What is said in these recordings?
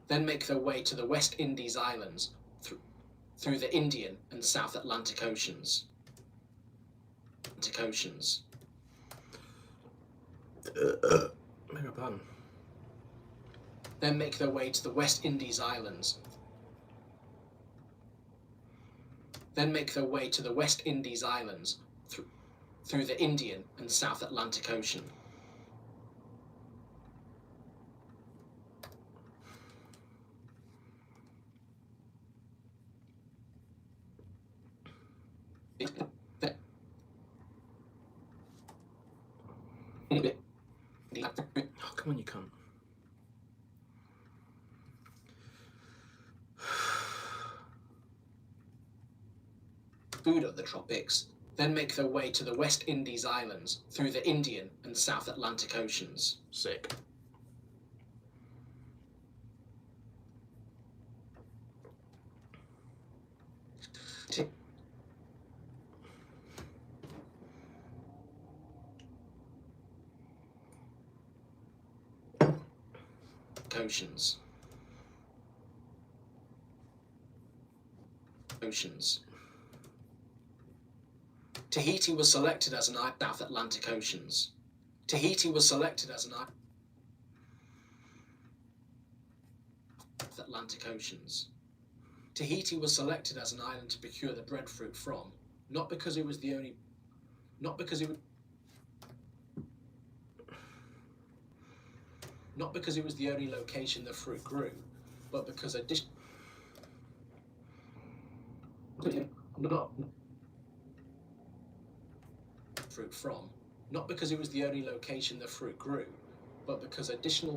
then make their way to the West Indies Islands through the Indian and South Atlantic Oceans. Beg your pardon. Then make their way to the West Indies Islands. Then make their way to the West Indies Islands through the Indian and South Atlantic Ocean. Oh, come on, you cunt. Food of the tropics, then make their way to the West Indies Islands through the Indian and South Atlantic Oceans. Sick. Oceans. Tahiti was selected as an South Atlantic Oceans. Tahiti was selected as an Atlantic Oceans. Tahiti was selected as an island to procure the breadfruit from, not because it was the only location the fruit grew, but because additional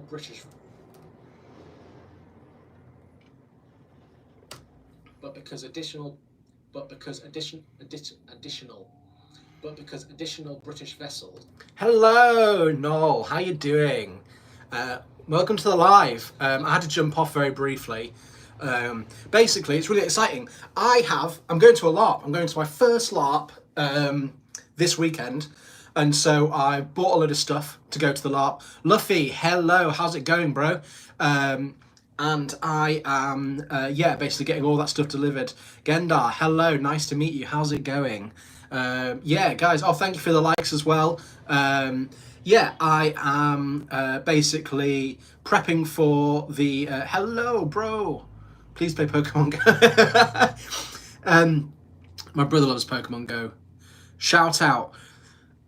British vessels. Hello, Noel. How you doing? Welcome to the live. I had to jump off very briefly. Basically, it's really exciting. I'm going to a LARP. I'm going to my first LARP this weekend. And so I bought a load of stuff to go to the LARP. Luffy, hello. How's it going, bro? And I am, basically getting all that stuff delivered. Gendar, hello. Nice to meet you. How's it going? Guys. Oh, thank you for the likes as well. I am basically prepping for the hello, bro. Please play Pokemon Go. My brother loves Pokemon Go. Shout out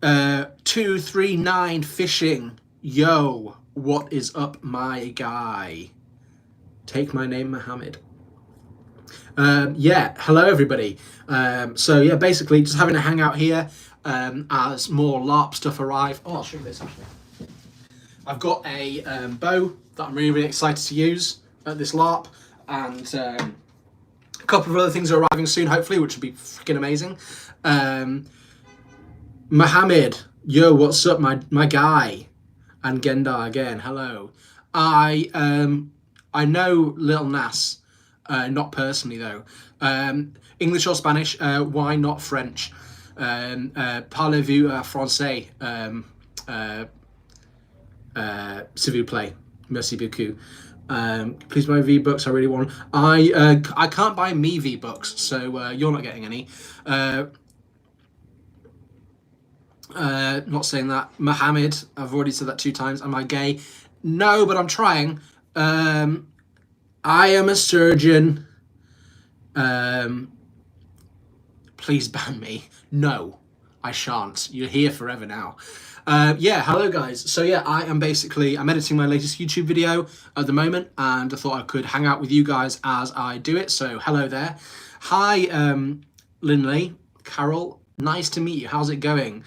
239 Fishing. Yo, what is up, my guy? Take my name, Mohammed. Hello everybody. Basically just having a hangout here as more LARP stuff arrive. Oh, I'll show you this actually. I've got a bow that I'm really, really excited to use at this LARP, and a couple of other things are arriving soon, hopefully, which will be freaking amazing. Mohammed, yo, what's up, my guy? And Gendar again, hello. I know Little Nas, not personally though. English or Spanish? Why not French? Parlez-vous français? S'il vous plaît. Merci beaucoup. Please buy V-Bucks, I really want. I can't buy me V-Bucks, so you're not getting any. Not saying that. Mohammed, I've already said that 2 times. Am I gay? No, but I'm trying. I am a surgeon. Please ban me. No, I shan't. You're here forever now. Hello guys. So I'm editing my latest YouTube video at the moment, and I thought I could hang out with you guys as I do it. So hello there. Hi, Linley, Carol. Nice to meet you. How's it going?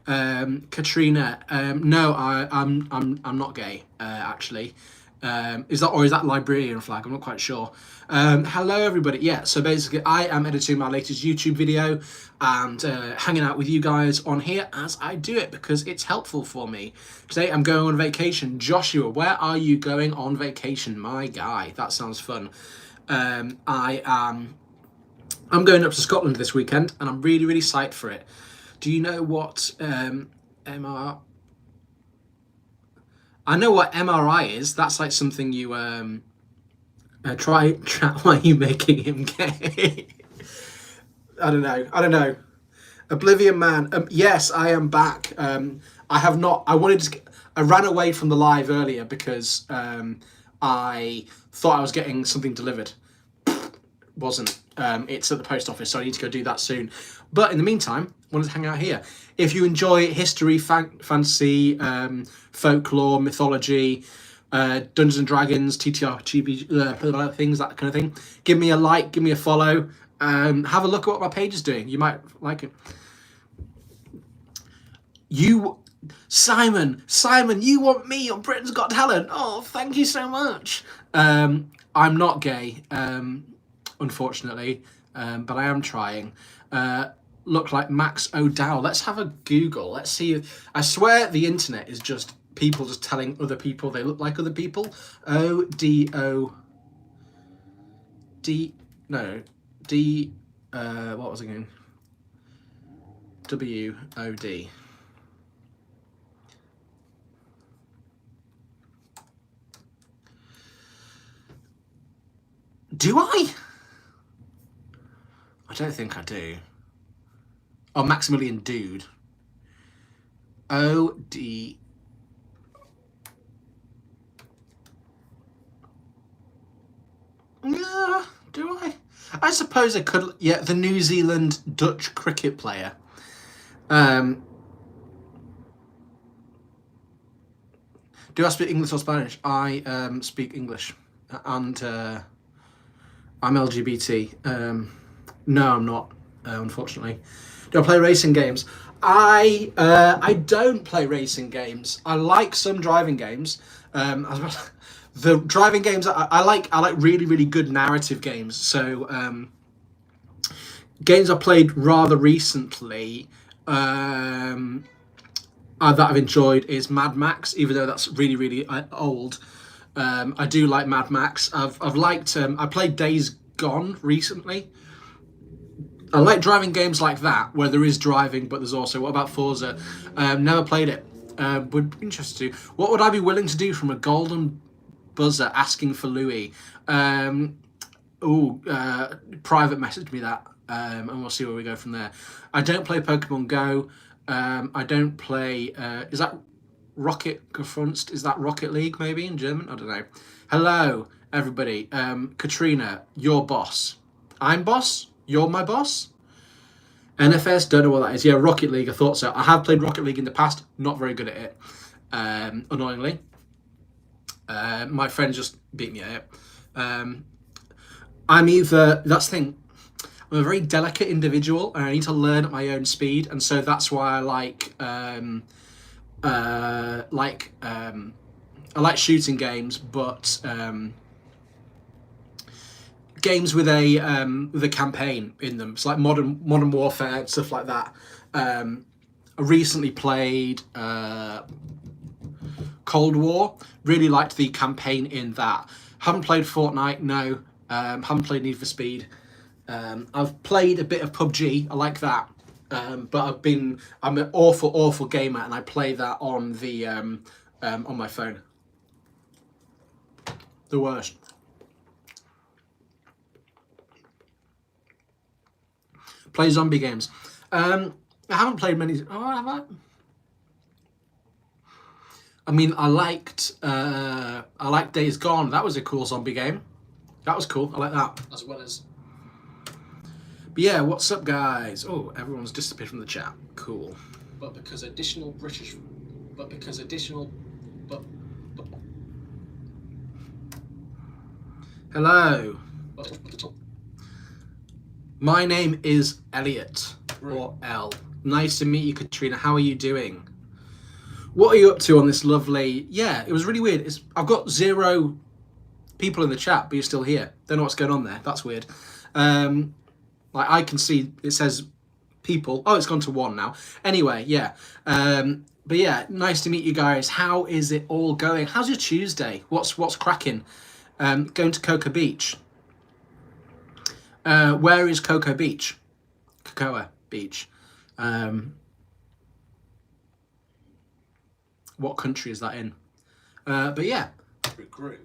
Katrina. No, I'm not gay. Actually. Is that Liberian flag? I'm not quite sure. Hello everybody. So basically I am editing my latest YouTube video and hanging out with you guys on here as I do it because it's helpful for me. Today I'm going on vacation. Joshua, where are you going on vacation, my guy? That sounds fun. I'm going up to Scotland this weekend and I'm really, really psyched for it. Do you know what MR? I know what MRI is. That's like something you Try chat. Why are you making him gay? I don't know. Oblivion Man. Yes, I am back. I have not. I wanted to. I ran away from the live earlier because I thought I was getting something delivered. Wasn't. It's at the post office, so I need to go do that soon. But in the meantime, I wanted to hang out here. If you enjoy history, fantasy, folklore, mythology, Dungeons and Dragons, TTRPG, things, that kind of thing, give me a like, give me a follow. Have a look at what my page is doing. You might like it. Simon, you want me on Britain's Got Talent? Oh, thank you so much. I'm not gay, unfortunately, but I am trying. Look like Max O'Dowd. Let's have a Google. Let's see. I swear the internet is just people just telling other people they look like other people. What was it again? WOD. Do I? I don't think I do. Oh, Maximilian Dude. OD. Yeah, do I? I suppose I could. Yeah, the New Zealand Dutch cricket player. Do I speak English or Spanish? I speak English, and I'm LGBT. No, I'm not. Unfortunately, do I play racing games? I don't play racing games. I like some driving games. The driving games I like really good narrative games. So games I played rather recently that I've enjoyed is Mad Max, even though that's really old. I do like Mad Max. I've liked. I played Days Gone recently. I like driving games like that where there is driving, but there's also. What about Forza? Never played it. Would be interested to. What would I be willing to do from a golden buzzer asking for Louis? Private message me that, and we'll see where we go from there. I don't play Pokemon Go. I don't play. Is that Rocket Gefunst? Is that Rocket League maybe in German? I don't know. Hello, everybody. Katrina, your boss. I'm boss. You're my boss. NFS, don't know what that is. Yeah, Rocket League, I thought so. I have played Rocket League in the past, not very good at it, annoyingly. My friend just beat me at it. I'm either, that's the thing, I'm a very delicate individual and I need to learn at my own speed, and so that's why I like shooting games, but games with a campaign in them. It's like modern warfare, stuff like that. I recently played Cold War. Really liked the campaign in that. Haven't played Fortnite, no. Haven't played Need for Speed. I've played a bit of PUBG. I like that. But I'm an awful gamer, and I play that on the on my phone. The worst. Play zombie games. I haven't played many. Oh, have I? I mean, I liked Days Gone. That was a cool zombie game. That was cool. I like that. As well as. But yeah, what's up, guys? Oh, everyone's disappeared from the chat. Cool. But because additional. Hello. My name is Elliot, or L. Nice to meet you, Katrina. How are you doing? What are you up to on this lovely... Yeah, it was really weird. I've got 0 people in the chat, but you're still here. Don't know what's going on there. That's weird. Like, I can see it says people. Oh, it's gone to 1 now. Anyway, yeah. But yeah, nice to meet you guys. How is it all going? How's your Tuesday? What's cracking? Going to Cocoa Beach. Where is Cocoa Beach? Cocoa Beach. What country is that in? But yeah. Grew.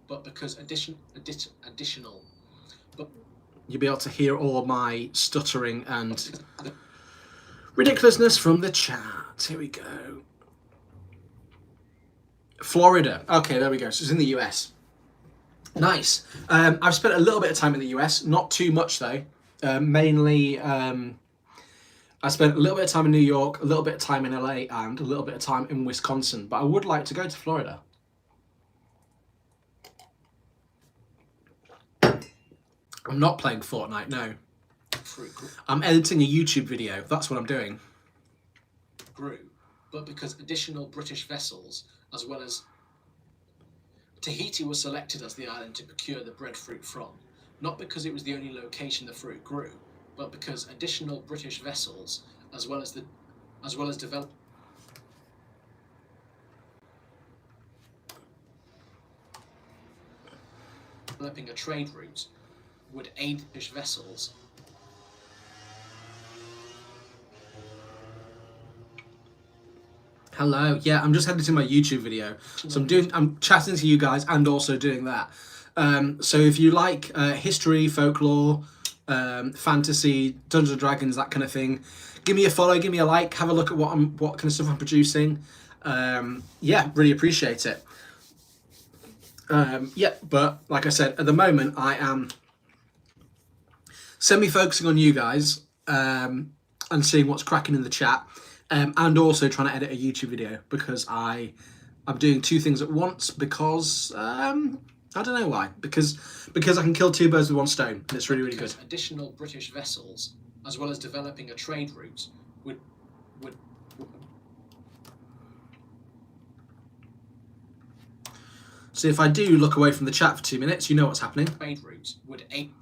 but because additional. But you'll be able to hear all my stuttering and ridiculousness from the chat. Here we go. Florida. Okay, there we go. So it's in the US. Nice. I've spent a little bit of time in the US, not too much though. Mainly, I spent a little bit of time in New York, a little bit of time in LA, and a little bit of time in Wisconsin. But I would like to go to Florida. I'm not playing Fortnite, no. I'm editing a YouTube video. That's what I'm doing. Grew, but because additional British vessels, as well as Tahiti, was selected as the island to procure the breadfruit from, not because it was the only location the fruit grew, but because additional British vessels, as well as developing a trade route, would aid British vessels. Hello. Yeah, I'm just editing my YouTube video. So I'm chatting to you guys and also doing that. So if you like history, folklore, fantasy, Dungeons and Dragons, that kind of thing, give me a follow, give me a like, have a look at what kind of stuff I'm producing. Yeah, really appreciate it. Yeah, but like I said, at the moment I am semi-focusing on you guys and seeing what's cracking in the chat. And also trying to edit a YouTube video because I'm doing two things at once because I don't know why, because I can kill two birds with one stone and it's really good. Additional British vessels, as well as developing a trade route, would So if I do look away from the chat for 2 minutes, you know what's happening. Trade route would aid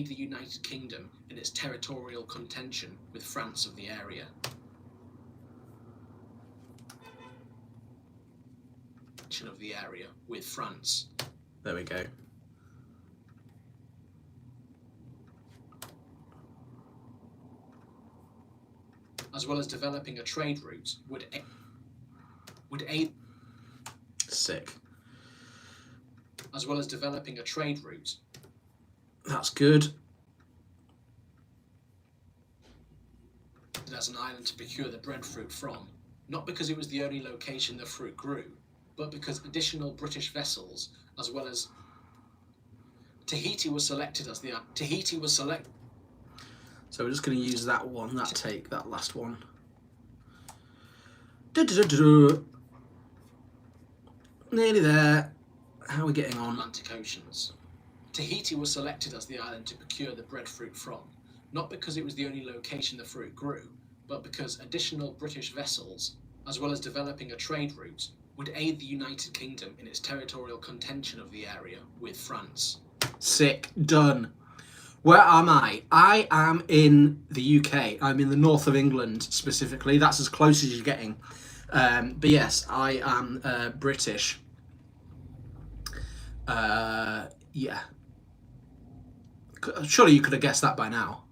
the United Kingdom in its territorial contention with France of the area. Of the area with France. There we go. As well as developing a trade route would aid. Sick. As well as developing a trade route. That's good. As an island to procure the breadfruit from, not because it was the only location the fruit grew, but because additional British vessels, as well as Tahiti, was selected as the Tahiti was selected. So we're just going to use that one, that last one. Nearly there. How are we getting on? Atlantic Oceans. Tahiti was selected as the island to procure the breadfruit from, not because it was the only location the fruit grew, but because additional British vessels, as well as developing a trade route, would aid the United Kingdom in its territorial contention of the area with France. Sick. Done. Where am I? I am in the UK. I'm in the north of England specifically. That's as close as you're getting. But yes, I am British. Yeah. Surely you could have guessed that by now.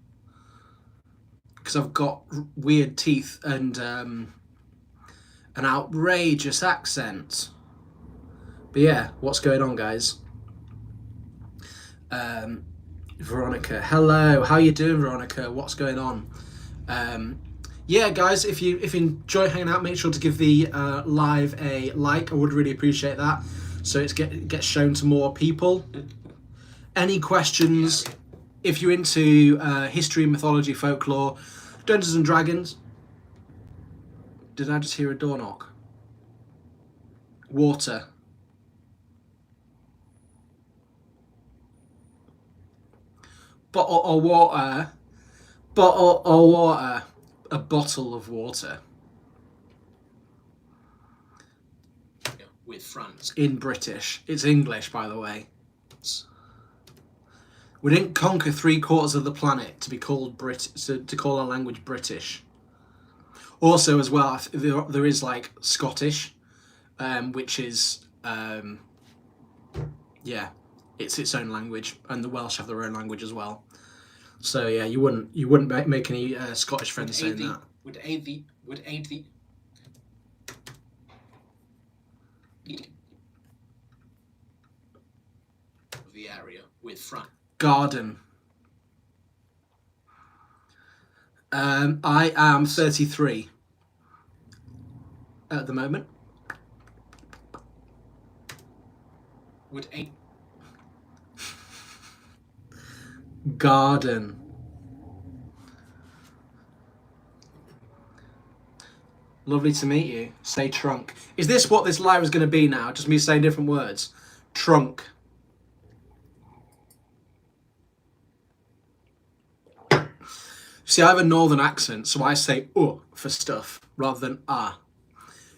Because I've got weird teeth and an outrageous accent. But yeah, what's going on, guys? Veronica, hello. How you doing, Veronica? What's going on? Yeah, guys, if you enjoy hanging out, make sure to give the live a like. I would really appreciate that, so it gets shown to more people. Any questions? If you're into history, mythology, folklore, Dungeons and Dragons. Did I just hear a door knock? Water. Bottle of water. Bottle of water. A bottle of water. With France. In British. It's English, by the way. We didn't conquer 3/4 of the planet to be called to call our language British. Also, as well, there is like Scottish, which is yeah, it's its own language, and the Welsh have their own language as well. So yeah, you wouldn't make any Scottish friends saying that. Would aid the. of the area with France. Garden. I am 33 at the moment. Would a Garden. Lovely to meet you. Say trunk. Is this what this live is going to be now? Just me saying different words. Trunk. See, I have a northern accent, so I say for stuff rather than ah.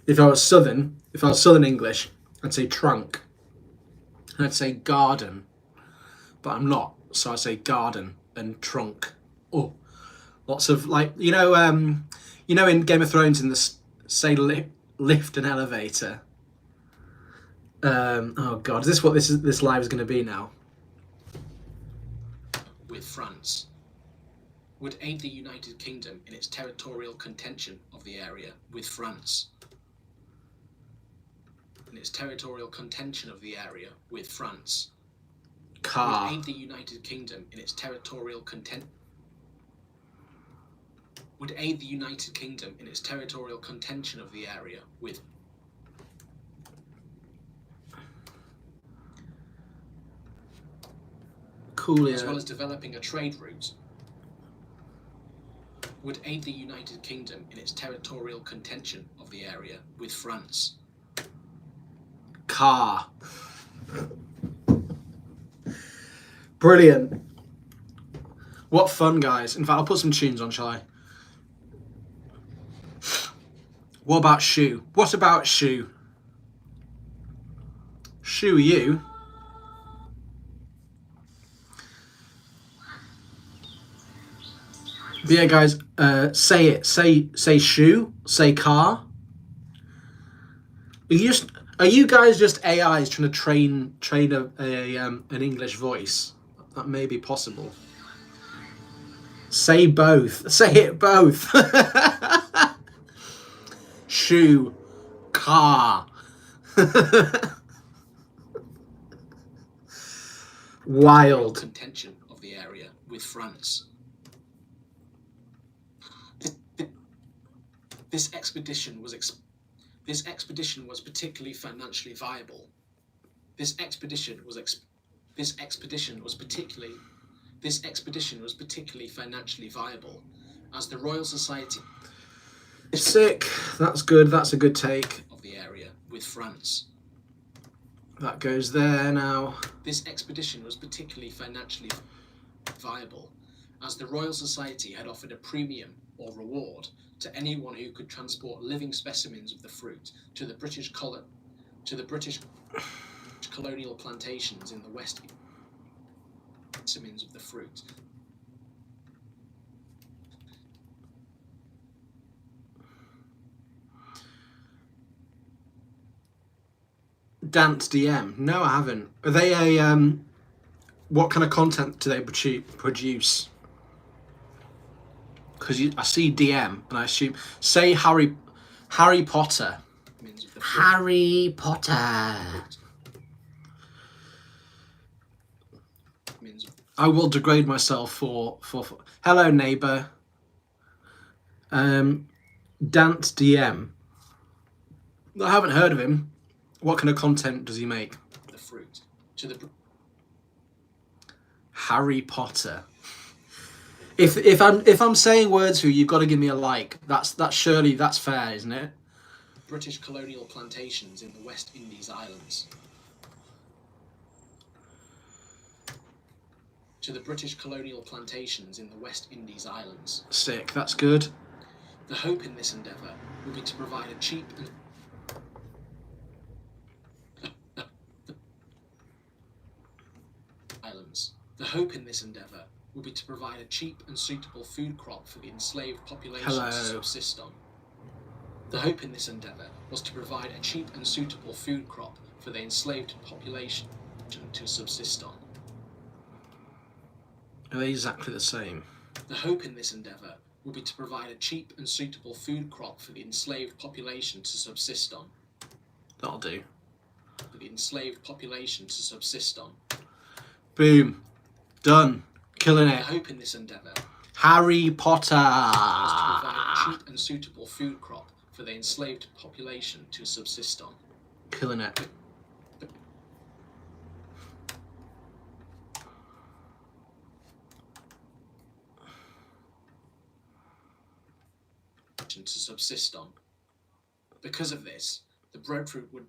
If I was southern English, I'd say trunk. And I'd say garden. But I'm not, so I say garden and trunk. Oh, lots of like in Game of Thrones in the say lift and elevator. Oh God, is this what this live is going to be now? With France. Would aid the United Kingdom in its territorial contention of the area with France. In its territorial contention of the area with France. Car. Would aid the United Kingdom in its territorial Would aid the United Kingdom in its territorial contention of the area with Coolio. as well as developing a trade route. Would aid the United Kingdom in its territorial contention of the area with France. Car. Brilliant. What fun, guys. In fact, I'll put some tunes on, shall I? What about shoe? What about shoe? Shoe, you? But yeah, guys, say it. Say shoe. Say car. Are you guys just AIs trying to train an English voice? That may be possible. Say both. Say it both. Shoe. Car. Wild. Contention of the area with France. This expedition was particularly financially viable. This expedition was particularly financially viable, as the Royal Society. Sick. That's good. That's a good take. Of the area with France. That goes there now. This expedition was particularly financially viable, as the Royal Society had offered a premium or reward to anyone who could transport living specimens of the fruit to the British colonial plantations in the West. Specimens of the fruit. Dance DM. No, I haven't. Are they a what kind of content do they produce? Because I see DM and I assume say Harry Potter. Harry Potter. I will degrade myself for hello neighbour. Dance DM. I haven't heard of him. What kind of content does he make? The fruit to the Harry Potter. If I'm saying words for you, you've got to give me a like. That's surely that's fair, isn't it? British colonial plantations in the West Indies Islands. To the British colonial plantations in the West Indies Islands. Sick. That's good. The hope in this endeavour will be to provide a cheap and The hope in this endeavour will be to provide a cheap and suitable food crop for the enslaved population to subsist on. The hope in this endeavour was to provide a cheap and suitable food crop for the enslaved population to subsist on. Are they exactly the same? The hope in this endeavour will be to provide a cheap and suitable food crop for the enslaved population to subsist on. That'll do. For the enslaved population to subsist on. Boom. Done. Killing The it. hope in this endeavour Harry Potter. was to provide cheap and suitable food crop for the enslaved population to subsist on. Killing it. To subsist on. Because of this, the breadfruit would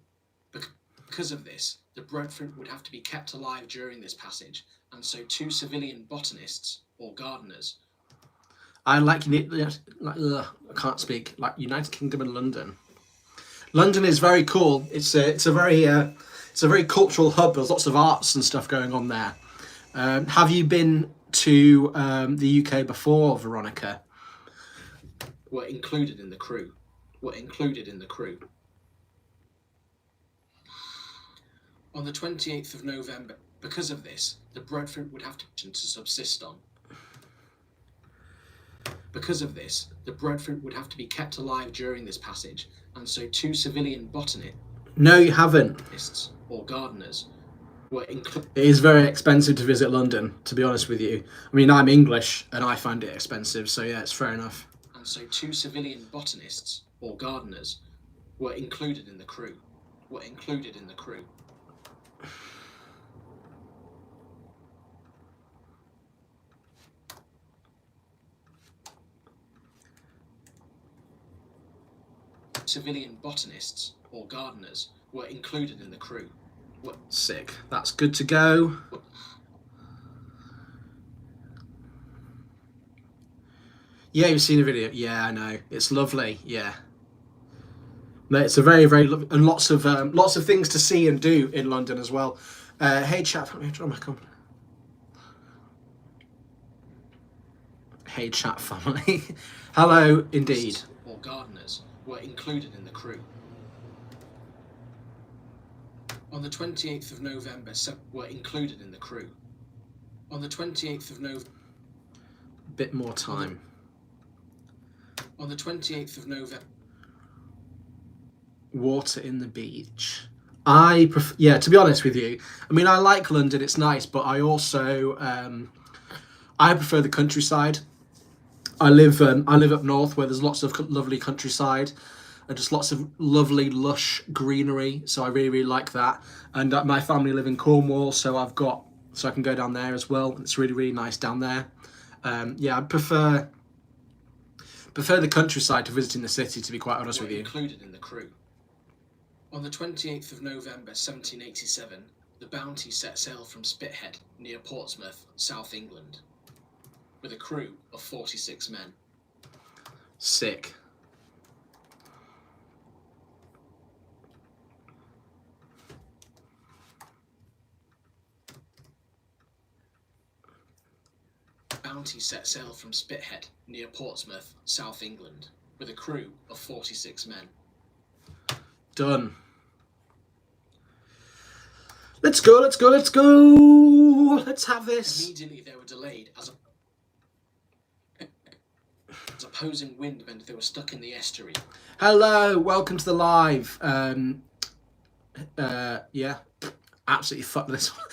have to be kept alive during this passage, and so 2 civilian botanists or gardeners. I like I can't speak. Like United Kingdom and London. London is very cool. It's a very cultural hub. There's lots of arts and stuff going on there. Have you been to the UK before, Veronica? Were included in the crew. On the 28th of November, because of this, the breadfruit would have to subsist on. Because of this, the breadfruit would have to be kept alive during this passage, and so 2 civilian botanists. No, you haven't. Or gardeners were included. It is very expensive to visit London, to be honest with you. I mean, I'm English and I find it expensive, so yeah, it's fair enough. And so 2 civilian botanists or gardeners were included in the crew. Civilian botanists or gardeners were included in the crew. Sick. That's good to go. Yeah, you've seen a video. Yeah, I know. It's lovely. Yeah. No, it's a very, very lovely, and lots of things to see and do in London as well. Hey chat, Hey chat family. Hello, indeed. Or gardeners were included in the crew. On the 28th of November, were included in the crew. On the 28th of November. Bit more time. On the 28th of November. Water in the beach. Yeah, to be honest with you, I mean, I like London, it's nice, but I also I prefer the countryside. I live up north where there's lots of lovely countryside and just lots of lovely lush greenery, so I really, really like that. And my family live in Cornwall, so I can go down there as well. It's really, really nice down there. Yeah, I prefer the countryside to visiting the city, to be quite honest with you. Included in the crew. On the 28th of November 1787, the Bounty set sail from Spithead, near Portsmouth, South England, with a crew of 46 men. Sick. Bounty set sail from Spithead, near Portsmouth, South England, with a crew of 46 men. Done. Let's go, let's go, let's go. Let's have this. Immediately they were delayed as opposing wind meant they were stuck in the estuary. Hello, welcome to the live. Yeah, absolutely fuck this one.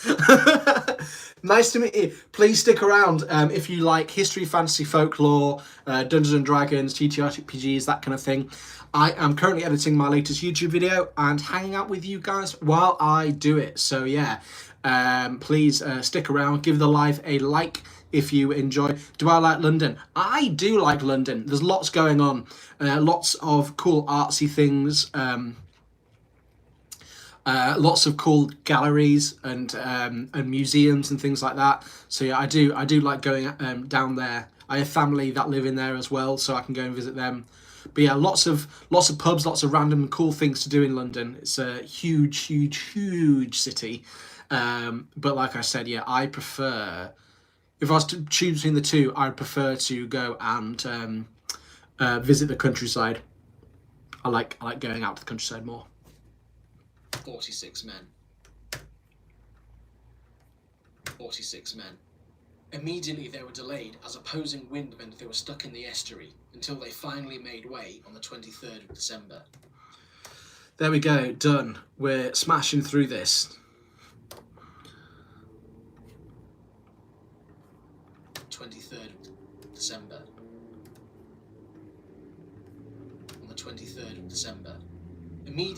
Nice to meet you. Please stick around if you like history, fantasy, folklore, Dungeons and Dragons, TTRPGs, that kind of thing. I am currently editing my latest YouTube video and hanging out with you guys while I do it. So yeah, please stick around, give the live a like if you enjoy. Do I like London? I do like London. There's lots going on, lots of cool artsy things, lots of cool galleries and museums and things like that. So yeah, I do like going down there. I have family that live in there as well, so I can go and visit them. But yeah, lots of pubs, lots of random cool things to do in London. It's a huge, huge, huge city. But like I said, yeah, I prefer, if I was to choose between the two, I'd prefer to go and visit the countryside. I like going out to the countryside more. 46 men. 46 men. Immediately they were delayed as opposing wind meant they were stuck in the estuary until they finally made way on the 23rd of December. There we go, done. We're smashing through this.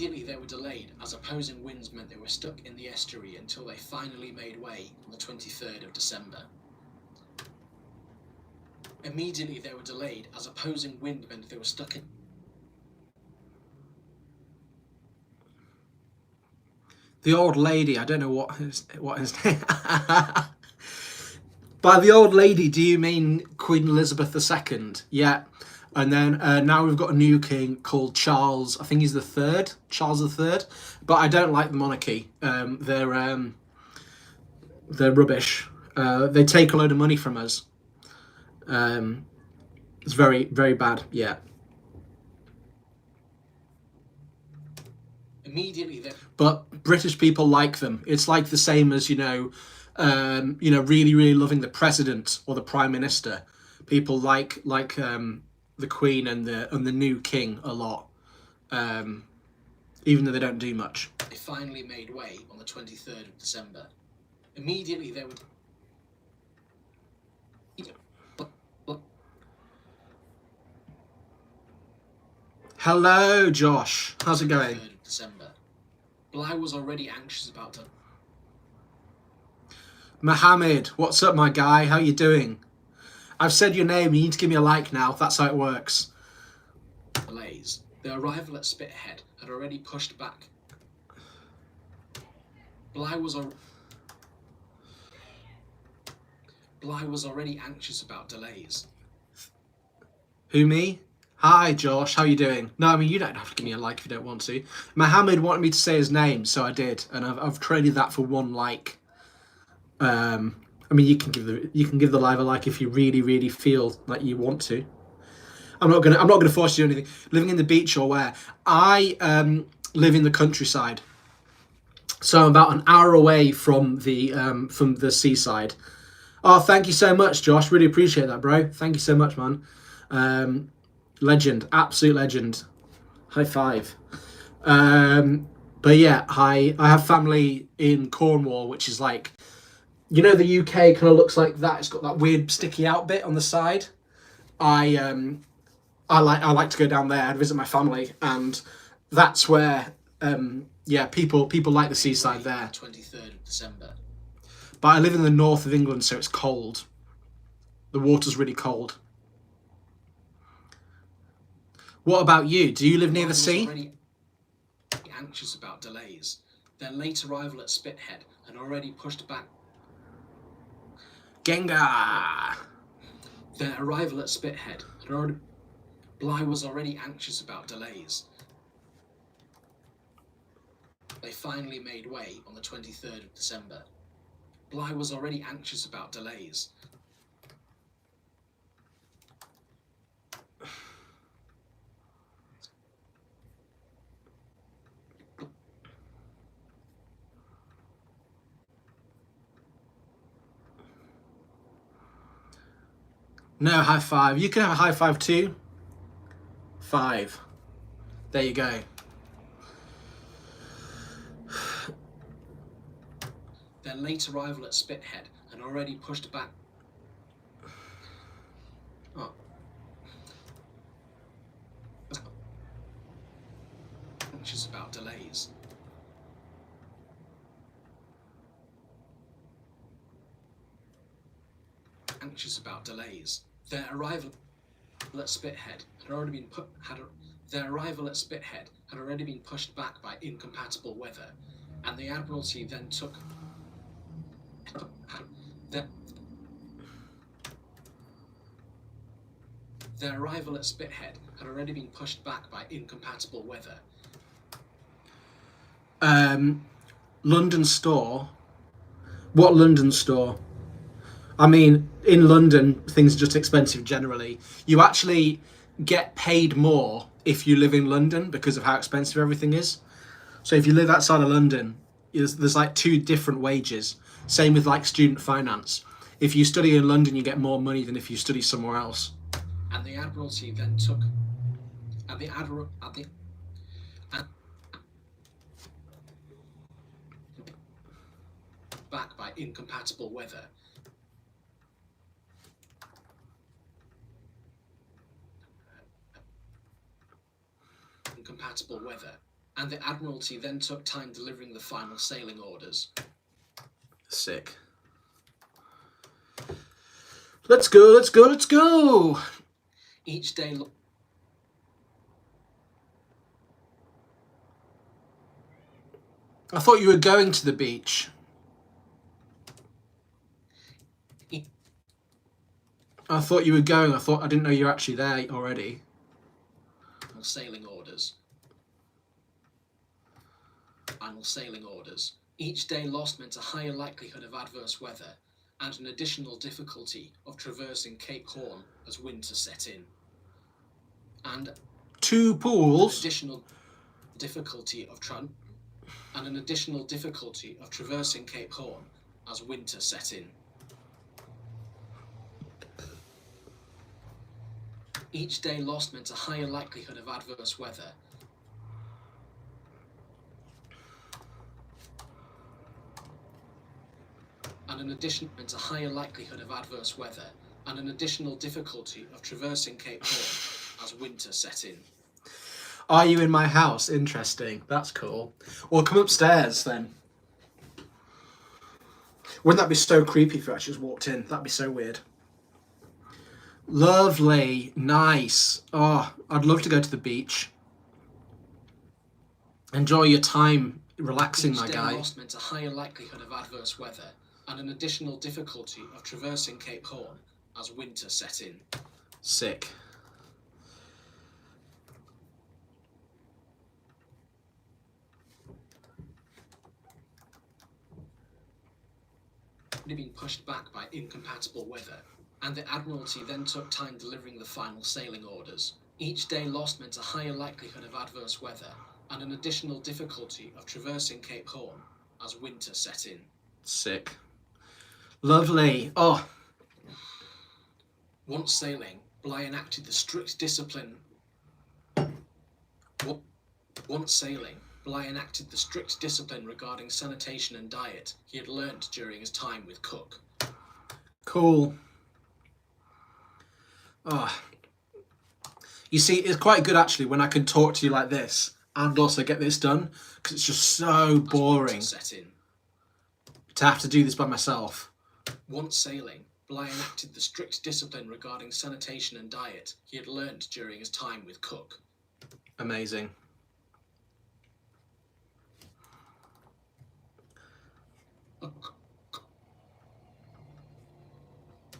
Immediately they were delayed, as opposing winds meant they were stuck in the estuary until they finally made way on the 23rd of December. Immediately they were delayed, as opposing wind meant they were stuck in... The old lady, I don't know what his name... By the old lady, do you mean Queen Elizabeth II? Yeah. And then now we've got a new king called Charles. I think he's the third, Charles III. But I don't like the monarchy. They're rubbish. They take a load of money from us. It's very, very bad. Yeah. Immediately they... But British people like them. It's like the same as, really, really loving the president or the prime minister. People like the Queen and the new king a lot, even though they don't do much. They finally made way on the 23rd of December. Immediately they were... Hello, Josh. How's it going? 3rd of December. Bly was already anxious about to... Mohammed, what's up, my guy? How you doing? I've said your name. You need to give me a like now. That's how it works. delays. Their arrival at Spithead had already pushed back. Bly was already anxious about delays. Who, me? Hi, Josh. How you doing? No, I mean, you don't have to give me a like if you don't want to. Mohammed wanted me to say his name, so I did, and I've traded that for one like. I mean, you can give the live a like if you really, really feel like you want to. I'm not gonna force you to do anything. Living in the beach or where? I live in the countryside, so I'm about an hour away from the seaside. Oh, thank you so much, Josh. Really appreciate that, bro. Thank you so much, man. Legend, absolute legend. High five. But yeah, I have family in Cornwall, which is like, you know, the UK kind of looks like that. It's got that weird sticky out bit on the side. I like to go down there and visit my family, and that's where people like the seaside there. 23rd of December. But I live in the north of England, so it's cold. The water's really cold. What about you? Do you live near the sea? Already anxious about delays. Their late arrival at Spithead had already pushed back. Gengar. Their arrival at Spithead had already... Bly was already anxious about delays. They finally made way on the 23rd of December. Bly was already anxious about delays. No high five. You can have a high five too. 5. There you go. Their late arrival at Spithead had already pushed back. Oh. Anxious about delays. Anxious about delays. Their arrival at Spithead had already been pushed back by incompatible weather, and the Admiralty then took their arrival at Spithead had already been pushed back by incompatible weather. London store. What London store? I mean, in London, things are just expensive generally. You actually get paid more if you live in London because of how expensive everything is. So if you live outside of London, there's like 2 different wages. Same with like student finance. If you study in London, you get more money than if you study somewhere else. And the Admiralty then took... back by incompatible weather. Incompatible weather. and the Admiralty then took time delivering the final sailing orders. Sick. Let's go, let's go, let's go! Each day... I thought you were going to the beach. I thought you were going. I didn't know you were actually there already. Sailing orders. Final sailing orders. Each day lost meant a higher likelihood of adverse weather and an additional difficulty of traversing Cape Horn as winter set in. And 2 pools. An additional difficulty of traversing Cape Horn as winter set in. Each day lost meant a higher likelihood of adverse weather. And an additional difficulty of traversing Cape Horn as winter set in. Are you in my house? Interesting. That's cool. Well, come upstairs then. Wouldn't that be so creepy if you actually just walked in? That'd be so weird. Lovely. Nice. Oh, I'd love to go to the beach. Enjoy your time relaxing, my guy. Each day lost meant a higher likelihood of adverse weather and an additional difficulty of traversing Cape Horn as winter set in. Sick. Being pushed back by incompatible weather, and the Admiralty then took time delivering the final sailing orders. Each day lost meant a higher likelihood of adverse weather and an additional difficulty of traversing Cape Horn as winter set in. Sick. Lovely. Oh. Once sailing, Bligh enacted the strict discipline. Once sailing, Bligh enacted the strict discipline regarding sanitation and diet he had learnt during his time with Cook. Cool. Oh. You see, it's quite good actually when I can talk to you like this and also get this done, because it's just so boring to have to do this by myself. Once sailing, Bligh enacted the strict discipline regarding sanitation and diet he had learnt during his time with Cook. Amazing.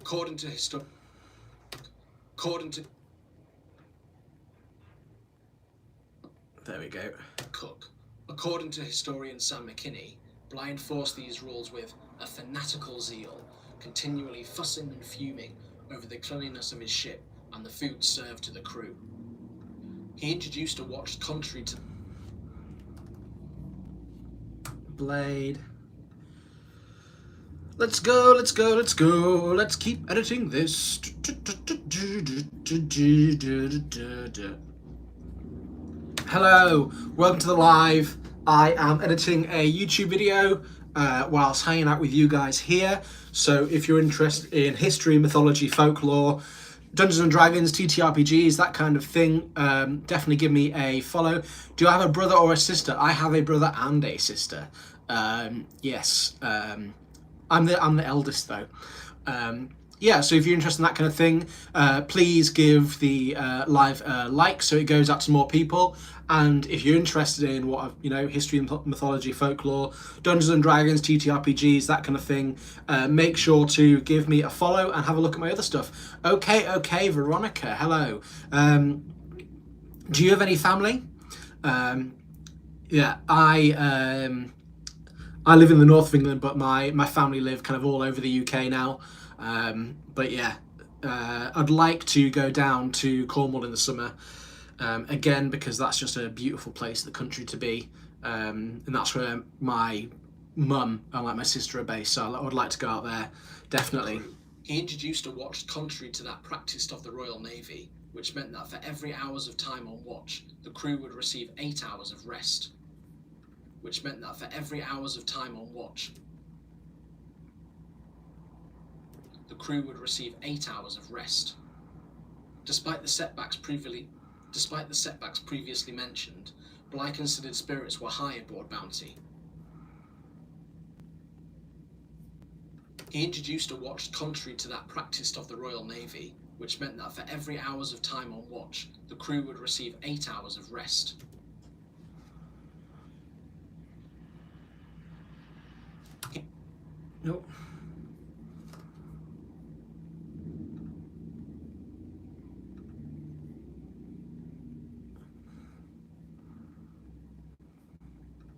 According to There we go. Cook. According to historian Sam McKinney, Bligh enforced these rules with a fanatical zeal, continually fussing and fuming over the cleanliness of his ship and the food served to the crew. He introduced a watch contrary to Blade. Let's go, let's go, let's go. Let's keep editing this. Hello, welcome to the live. I am editing a YouTube video whilst hanging out with you guys here. So if you're interested in history, mythology, folklore, Dungeons and Dragons, TTRPGs, that kind of thing, definitely give me a follow. Do I have a brother or a sister? I have a brother and a sister. Yes. I'm the eldest though. Yeah, so if you're interested in that kind of thing, please give the live a like so it goes out to more people. And if you're interested in what, history, mythology, folklore, Dungeons and Dragons, TTRPGs, that kind of thing, make sure to give me a follow and have a look at my other stuff. Okay, Veronica, hello. Do you have any family? Yeah, I live in the north of England, but my family live kind of all over the UK now. But yeah, I'd like to go down to Cornwall in the summer again, because that's just a beautiful place in the country to be. And that's where my mum and my sister are based, so I would like to go out there, definitely. He introduced a watch contrary to that practised of the Royal Navy, which meant that for every hours of time on watch, the crew would receive 8 hours of rest. Despite the setbacks previously mentioned, Bligh considered spirits were high aboard Bounty. He introduced a watch contrary to that practised of the Royal Navy, which meant that for every hours of time on watch, the crew would receive 8 hours of rest. Nope.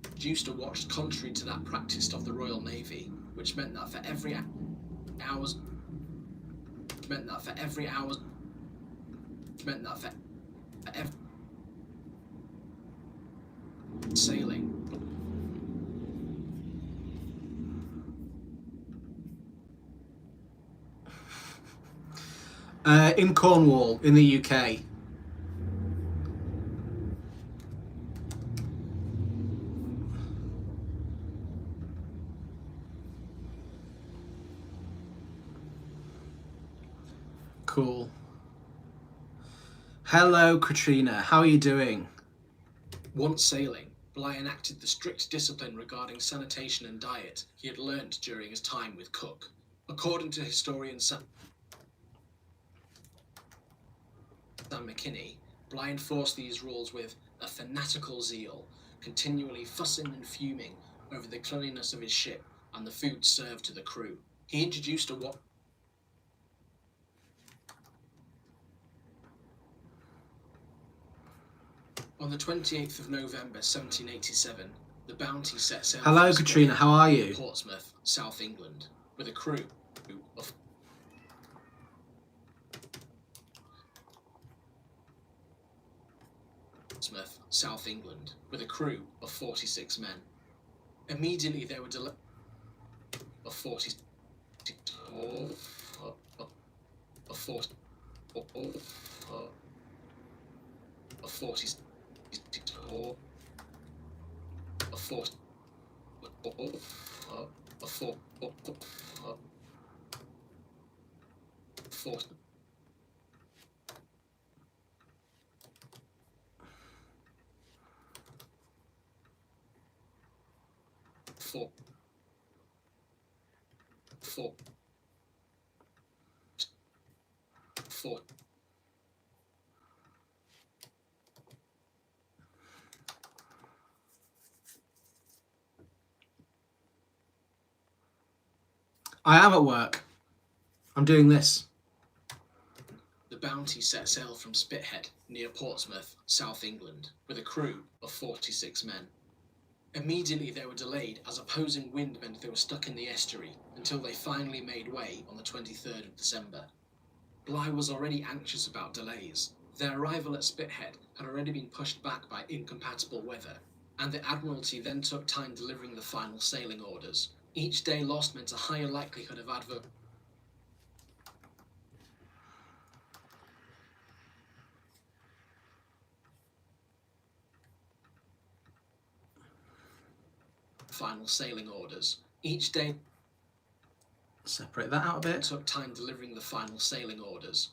Introduced a watch contrary to that practised of the Royal Navy, which meant that for every hours sailing. In Cornwall, in the UK. Cool. Hello, Katrina. How are you doing? Once sailing, Bligh enacted the strict discipline regarding sanitation and diet he had learnt during his time with Cook. According to historian Sam McKinney, Bligh enforced these rules with a fanatical zeal, continually fussing and fuming over the cleanliness of his ship and the food served to the crew. He introduced a watch. On the 28th of November 1787, the Bounty set sail. Hello, Katrina. How are you? Portsmouth, South England, with a crew of Portsmouth, South England, with a crew of 46 men. Immediately they were delayed of 40 of 40 of 40 of 40 of 4 I am at work. I'm doing this. The Bounty set sail from Spithead, near Portsmouth, South England, with a crew of 46 men. Immediately they were delayed as opposing wind meant they were stuck in the estuary until they finally made way on the 23rd of December. Bligh was already anxious about delays. Their arrival at Spithead had already been pushed back by incompatible weather, and the Admiralty then took time delivering the final sailing orders. Each day lost meant a higher likelihood of adverse final sailing orders. Each day Separate that out a bit. took time delivering the final sailing orders.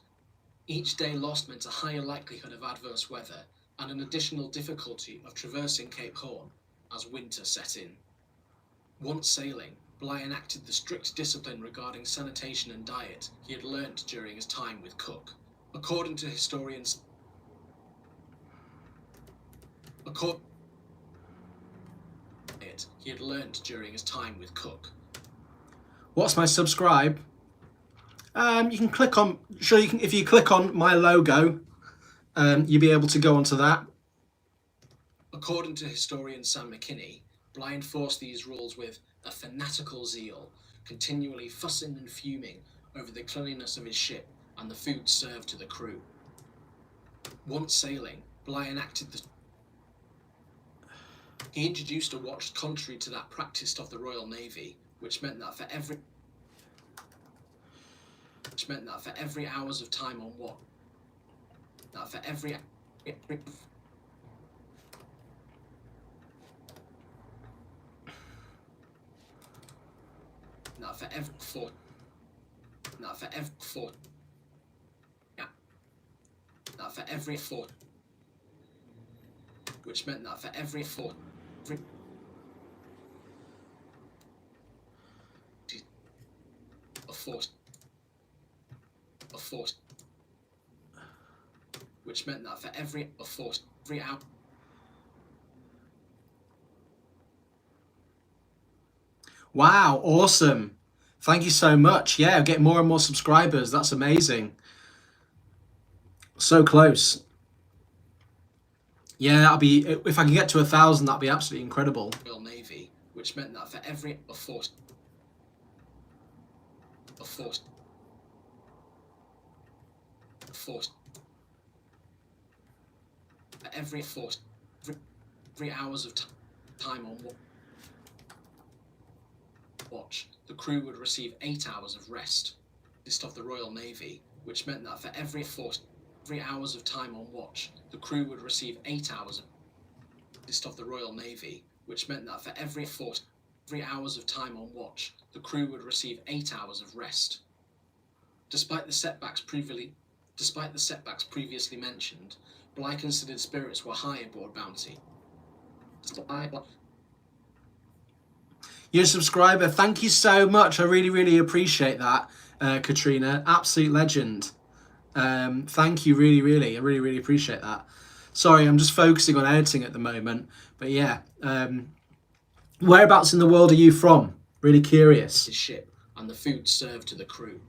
Each day lost meant a higher likelihood of adverse weather and an additional difficulty of traversing Cape Horn as winter set in. Once sailing, Bligh enacted the strict discipline regarding sanitation and diet he had learnt during his time with Cook. According to historians, he had learnt during his time with Cook. What's my subscribe? You can click on. Sure, you can. If you click on my logo, you'll be able to go onto that. According to historian Sam McKinney, Bligh enforced these rules with a fanatical zeal, continually fussing and fuming over the cleanliness of his ship and the food served to the crew. Once sailing, Bligh enacted the He introduced a watch contrary to that practised of the Royal Navy, which meant that for every hours of time on watch, that for every which meant that for every 40 which meant that for every hour. Wow, awesome. Thank you so much. Yeah, get more and more subscribers. That's amazing. So close. Yeah, that'll be, if I can get to 1,000, that'll be absolutely incredible. Royal Navy, which meant that for every every 3 hours of time on watch, the crew would receive 8 hours of rest. List of the Royal Navy, which meant that for every 3 hours of time on watch, the crew would receive 8 hours of list of the Royal Navy, which meant that for every 3 hours of time on watch, the crew would receive 8 hours of rest. Despite the setbacks previously mentioned, Bligh considered spirits were high aboard Bounty. You're a subscriber. Thank you so much. I really, really appreciate that, Katrina. Absolute legend. Thank you, really, really. I really, really appreciate that. Sorry, I'm just focusing on editing at the moment. But yeah, whereabouts in the world are you from? Really curious. The ship and the food served to the crew.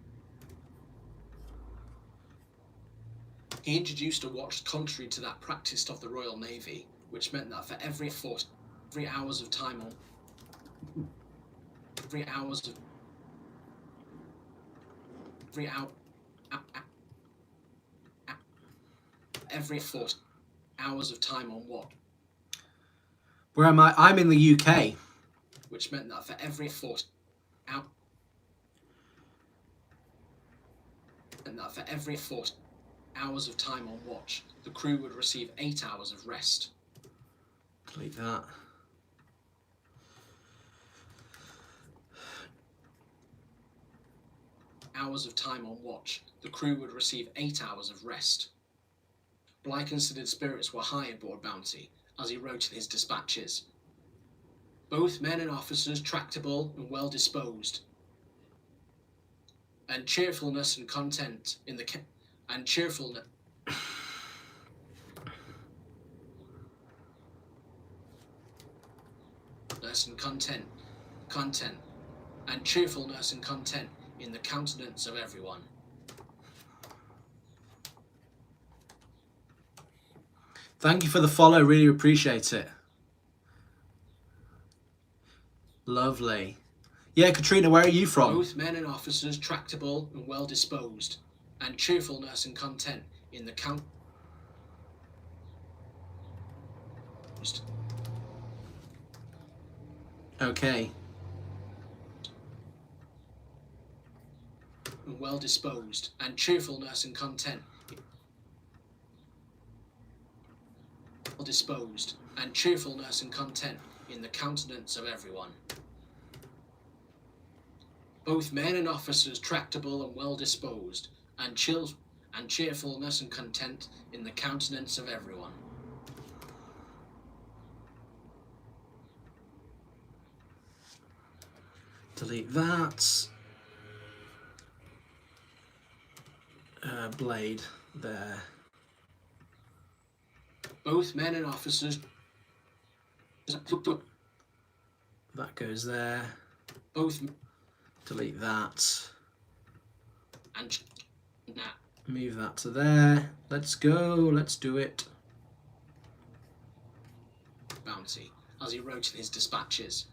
He introduced a watch contrary to that practiced of the Royal Navy, which meant that for every 3 hours of time on 3 hours of 3 hour every 4 hours of time on what? Where am I? I'm in the UK. Which meant that for every 4 hour and that for every 4 hours of time on watch, the crew would receive 8 hours of rest. Delete that. Hours of time on watch, the crew would receive 8 hours of rest. Bligh considered spirits were high aboard Bounty, as he wrote in his dispatches. Both men and officers tractable and well disposed, and cheerfulness and content in the and cheerfulness and content and cheerfulness and content in the countenance of everyone. Thank you for the follow. Really appreciate it. Lovely. Yeah, Katrina, where are you from? Both men and officers tractable and well disposed, and cheerfulness and content in the Okay. and well disposed, and cheerfulness and content well disposed, and cheerfulness and content in the countenance of everyone. Both men and officers tractable and well disposed, and cheerfulness and content in the countenance of everyone. Delete that. Blade there. Both men and officers. That goes there. Both. Delete that. And move that to there. Let's go. Let's do it. Bounty, as he wrote in his dispatches.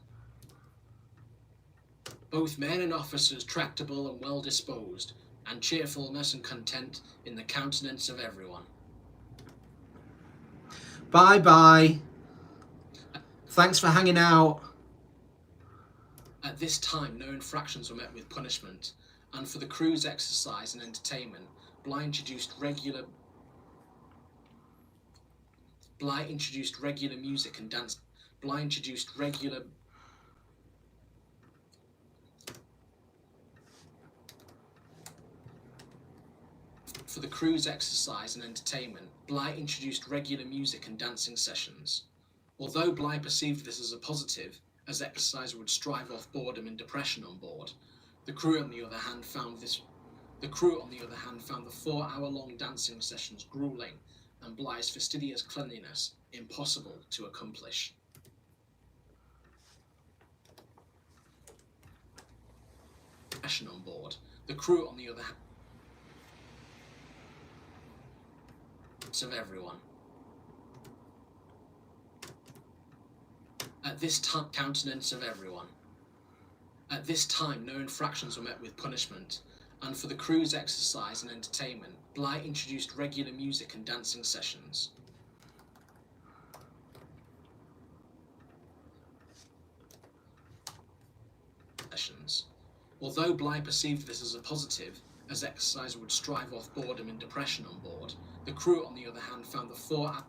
Both men and officers tractable and well disposed, and cheerfulness and content in the countenance of everyone. Bye bye. Thanks for hanging out. At this time, no infractions were met with punishment, and for the crew's exercise and entertainment, Bligh introduced regular music and dance. Bligh introduced regular For the crew's exercise and entertainment, Bligh introduced regular music and dancing sessions. Although Bligh perceived this as a positive, as exercise would strive off boredom and depression on board, the crew on the other hand found the 4-hour-long dancing sessions grueling and Bligh's fastidious cleanliness impossible to accomplish. On board, the crew on the other hand of everyone. At this time, countenance of everyone. At this time, no infractions were met with punishment, and for the crew's exercise and entertainment, Bligh introduced regular music and dancing sessions. Although Bligh perceived this as a positive, as exercise would strive off boredom and depression on board, the crew on the other hand found the 4-hour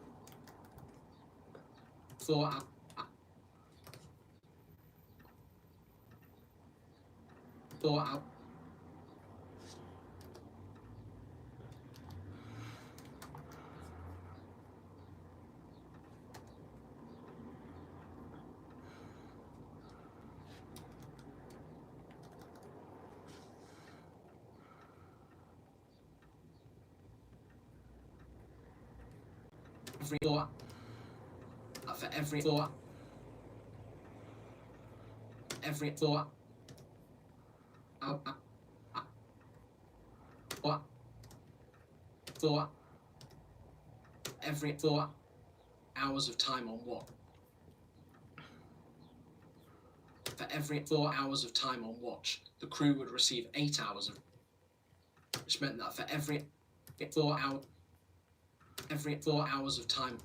every 4 hours of time on watch. For every 4 hours of time on watch, the crew would receive 8 hours of, which meant that for every 4 hours of time,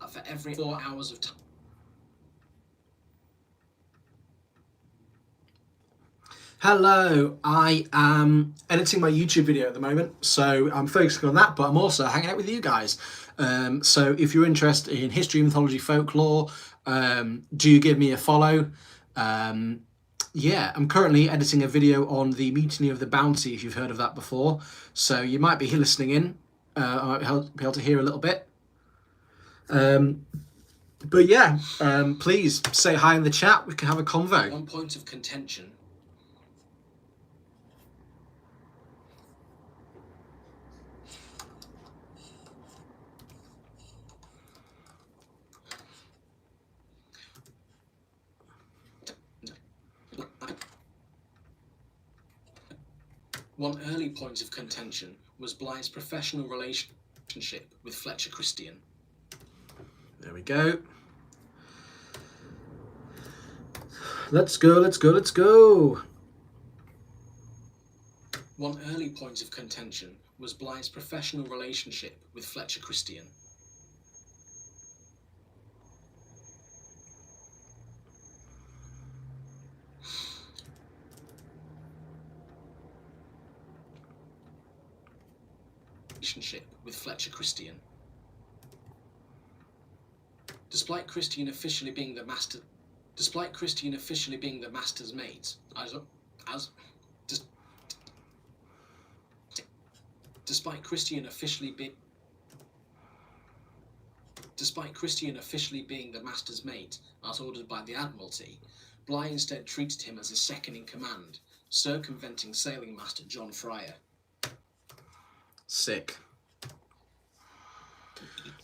for every 4 hours of time. Hello, I am editing my YouTube video at the moment, so I'm focusing on that, but I'm also hanging out with you guys. So if you're interested in history, mythology, folklore, do give me a follow. Yeah, I'm currently editing a video on the Mutiny of the Bounty, if you've heard of that before. So you might be listening in. I might be able to hear a little bit. But yeah, please say hi in the chat. We can have a convo. One point of contention. One early point of contention was Bligh's professional relationship with Fletcher Christian. There we go. Let's go, let's go, let's go. One early point of contention was Bligh's professional relationship with Fletcher Christian. With Fletcher Christian. Despite Christian officially being the master's mate, despite Christian officially being the master's mate, as ordered by the Admiralty, Bligh instead treated him as his second in command, circumventing sailing master John Fryer. Sick.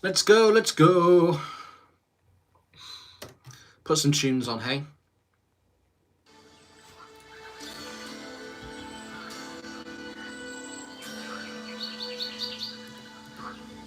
Let's go, let's go. Put some tunes on, hey?